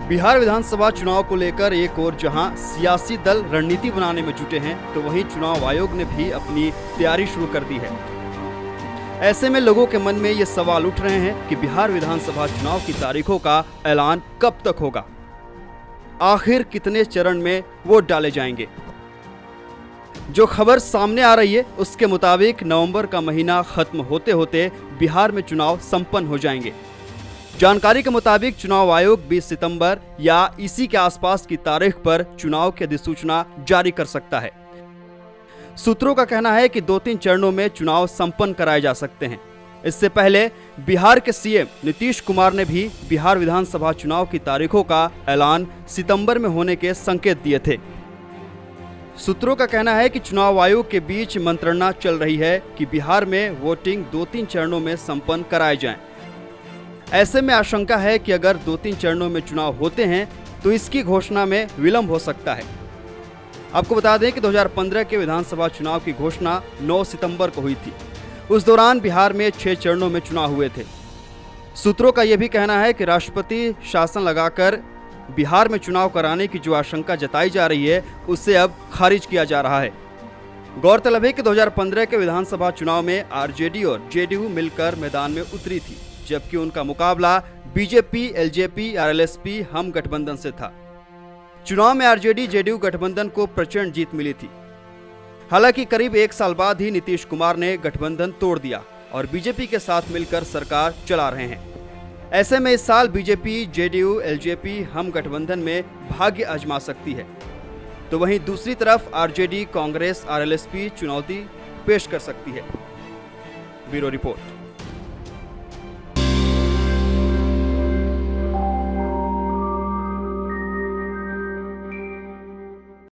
बिहार विधानसभा चुनाव को लेकर एक ओर जहां सियासी दल रणनीति बनाने में जुटे हैं, तो वहीं चुनाव आयोग ने भी अपनी तैयारी शुरू कर दी है। ऐसे में लोगों के मन में ये सवाल उठ रहे हैं कि बिहार विधानसभा चुनाव की तारीखों का ऐलान कब तक होगा, आखिर कितने चरण में वोट डाले जाएंगे। जो खबर सामने आ रही है उसके मुताबिक नवंबर का महीना खत्म होते होते बिहार में चुनाव संपन्न हो जाएंगे। जानकारी के मुताबिक चुनाव आयोग 20 सितंबर या इसी के आसपास की तारीख पर चुनाव की अधिसूचना जारी कर सकता है। सूत्रों का कहना है कि 2-3 चरणों में चुनाव संपन्न कराए जा सकते हैं। इससे पहले बिहार के सीएम नीतीश कुमार ने भी बिहार विधानसभा चुनाव की तारीखों का ऐलान सितंबर में होने के संकेत दिए थे। सूत्रों का कहना है कि चुनाव आयोग के बीच मंत्रणा चल रही है कि बिहार में वोटिंग 2-3 चरणों में संपन्न कराए जाएं। ऐसे में आशंका है कि अगर 2-3 चरणों में चुनाव होते हैं तो इसकी घोषणा में विलंब हो सकता है। आपको बता दें कि 2015 के विधानसभा चुनाव की घोषणा 9 सितंबर को हुई थी। उस दौरान बिहार में 6 चरणों में चुनाव हुए थे। सूत्रों का यह भी कहना है कि राष्ट्रपति शासन लगाकर बिहार में चुनाव कराने की जो आशंका जताई जा रही है उसे अब खारिज किया जा रहा है। गौरतलब है कि 2015 के विधानसभा चुनाव में आरजेडी और जेडीयू मिलकर मैदान में उतरी थी, जबकि उनका मुकाबला बीजेपी, एलजेपी, आरएलएसपी हम गठबंधन से था। चुनाव में आरजेडी जेडीयू गठबंधन को प्रचंड जीत मिली थी। हालांकि करीब 1 साल बाद ही नीतीश कुमार ने गठबंधन तोड़ दिया और बीजेपी के साथ मिलकर सरकार चला रहे हैं। ऐसे में इस साल बीजेपी, जेडीयू, एलजेपी हम गठबंधन में भाग्य आजमा सकती है, तो वहीं दूसरी तरफ आरजेडी, कांग्रेस, आरएलएसपी चुनौती पेश कर सकती है। Bureau report.